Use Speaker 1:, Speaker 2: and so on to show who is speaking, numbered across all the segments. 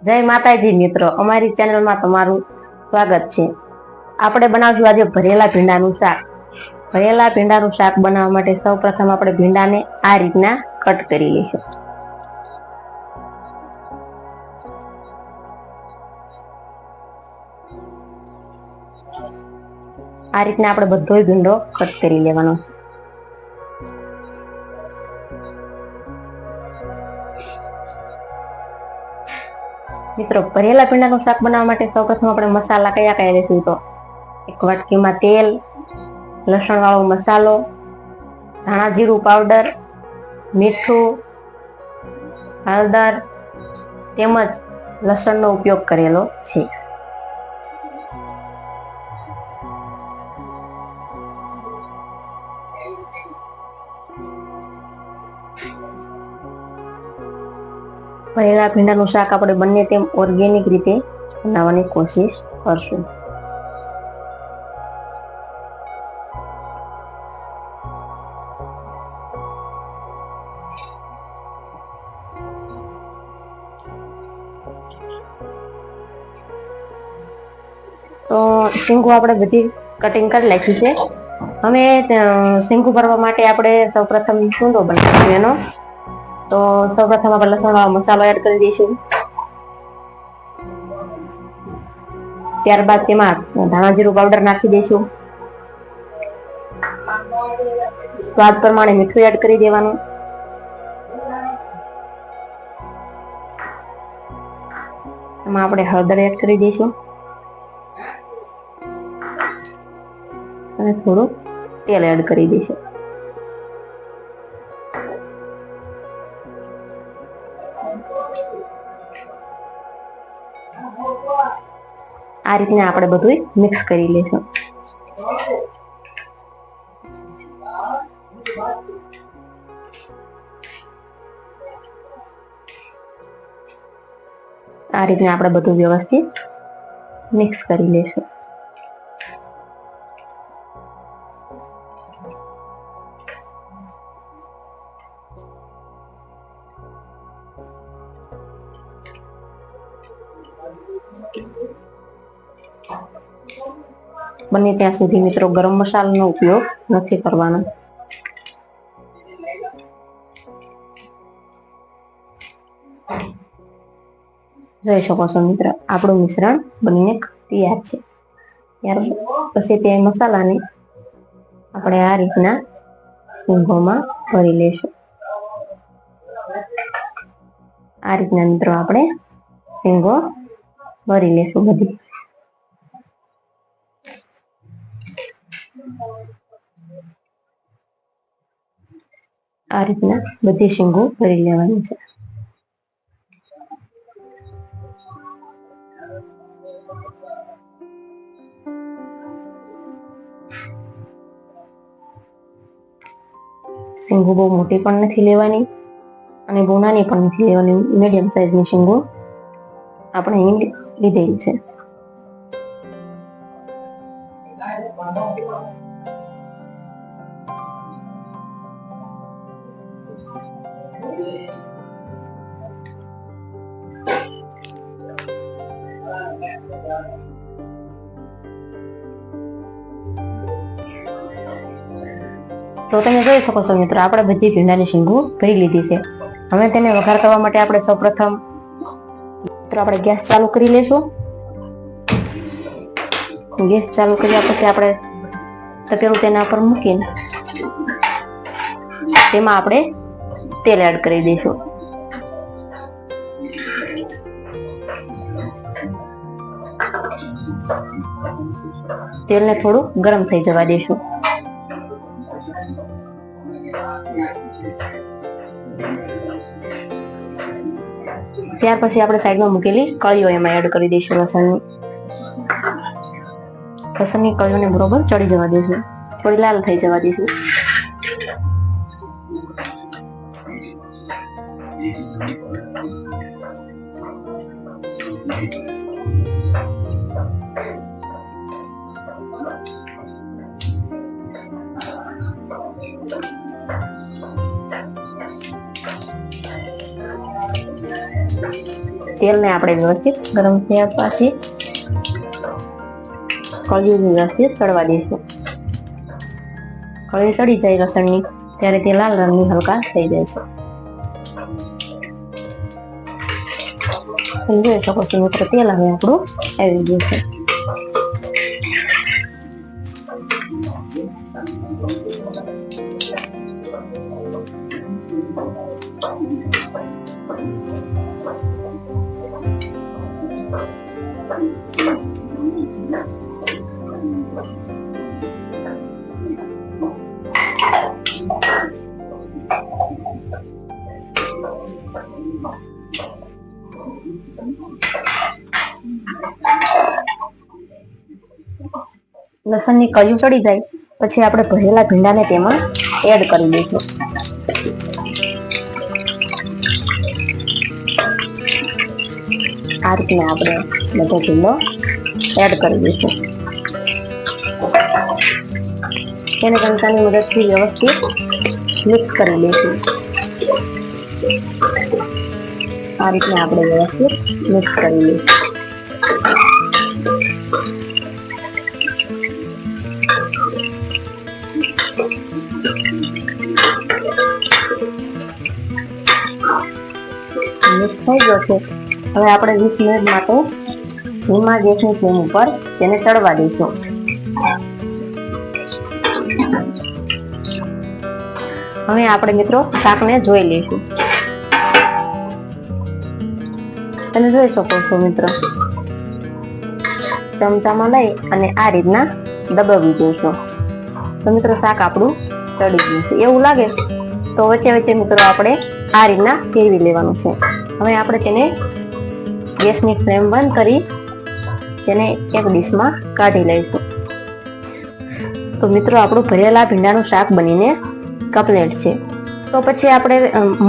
Speaker 1: જય માતાજી મિત્રો, અમારી ચેનલમાં તમારું સ્વાગત છે। આપણે બનાવશું આજે ભરેલા ભીંડાનું શાક। ભરેલા ભીંડાનું શાક બનાવવા માટે સૌપ્રથમ આપણે ભીંડાને આ રીતના કટ કરી લઈશું। આ રીતના આપણે બધો ભીંડો કટ કરી લેવાનો છે। મિત્રો, ભરેલા ભીંડાનું શાક બનાવવા માટે સૌપ્રથમ આપણે મસાલા કયા કયા લેશું તો એક વાટકીમાં તેલ, લસણ વાળો મસાલો, ધાણા જીરું પાવડર, મીઠું, હળદર તેમજ લસણનો ઉપયોગ કરેલો છે। ભરેલા ભીંડાનું શાક આપણે બને તેમ ઓર્ગેનિક રીતે બનાવવાની કોશિશ કરશું। તો શીંગો આપણે બધી કટિંગ કરી નાખી છે। હવે શીંગો ભરવા માટે આપણે સૌપ્રથમ સૂંદો બનાવીશું એનો। તો સૌપ્રથમ આપણે લસણ વાળો મસાલો એડ કરી દઈશું। ત્યારબાદ તેમાં ધાણા જીરું પાવડર નાખી દઈશું। સ્વાદ પ્રમાણે મીઠું એડ કરી દેવાનું। એમાં આપણે હળદર એડ કરી દઈશું અને થોડું તેલ એડ કરી દઈશું। આ રીતના આપણે બધું મિક્સ કરી લઈશું। આ રીતના આપણે બધું વ્યવસ્થિત મિક્સ કરી લઈશું। બને ત્યાં સુધી મિત્રો ગરમ મસાલાનો ઉપયોગ નથી કરવાનો। જોઈ શકો છો મિત્ર, આપણું મિશ્રણ બનીને તૈયાર છે। ત્યાર પછી તે મસાલાને આપણે આ રીતના શીંગોમાં ભરી લઈશું। આ રીતના મિત્રો આપણે શીંગો ભરી લઈશું બધી। આ રીતના બધી શીંગો ભરી લેવાની છે। શીંગો બહુ મોટી પણ નથી લેવાની અને બહુ નાની પણ નથી લેવાની, મીડિયમ સાઈઝની શીંગો આપણે અહીં લીધેલી છે। તો તમે જોઈ શકો છો મિત્રો, આપણે બધી ભીંડાની શીંગો ભરી લીધી છે। હવે તેને વઘાર કરવા માટે આપણે સૌપ્રથમ મિત્રો આપણે ગેસ ચાલુ કરી લઈશું। ગેસ ચાલુ કર્યા પછી આપણે તપેલું તેના પર મૂકીને તેમાં આપણે તેલ એડ કરી દઈશું। તેલને થોડું ગરમ થઈ જવા દઈશું। ત્યાર પછી આપણે સાઈડમાં મૂકેલી કળીઓ એમાં એડ કરી દઈશું। લસણની કળીઓને બરોબર ચડી જવા દઈશું, થોડી લાલ થઈ જવા દઈશું। તેલને આપણે વ્યવસ્થિત ગરમ થયા પછી કળિયું વ્યવસ્થિત ચડવા દઈશું. કળિયું ચડી જાય લસણની ત્યારે તે લાલ રંગની હલકા થઈ જાય છે. જોઈ શકો છો મિત્રો, તેલ હવે આપણું આવી ગયું છે. લસણની કળિયું ચડી જાય પછી આપણે ભરેલા ભીંડાને તેમાં એડ કરી દઈશું. આ રીતના આપણે બધો ભીંડો એડ કરી દઈશું. તેને ચમચાની મદદથી વ્યવસ્થિત મિક્સ કરી દઈશું. આ રીતના આપણે વ્યવસ્થિત મિક્સ કરી દઈશું. મિક્સ થઈ ગયો છે. હવે આપણે 20 મિનિટ માટે ધીમા ગેસની ફ્લેમ ઉપર તેને ચડવા દઈશું. હવે આપણે મિત્રો શાકને જોઈ લઈશું. તમે જોઈ શકો છો મિત્રો, ચમચામાં લઈ અને આ રીતના દબાવી દઈશું. તો મિત્રો શાક આપણું ચડી ગયું છે. એવું લાગે તો વચ્ચે વચ્ચે મિત્રો આપણે આ રીતના ફેરવી લેવાનું છે. હવે આપણે તેને ગેસની ફ્લેમ બંધ કરી તેને એક ડીશમાં કાઢી લઈશું. તો મિત્રો આપણું ભરેલા ભીંડાનું શાક બનીને કમ્પ્લીટ છે. તો પછી આપણે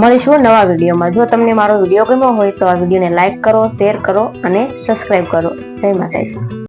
Speaker 1: મળીશું નવા વિડીયોમાં. જો તમને મારો વિડીયો ગમ્યો હોય તો આ વિડીયોને લાઈક કરો, શેર કરો અને સબસ્ક્રાઈબ કરો. જય માતાજી.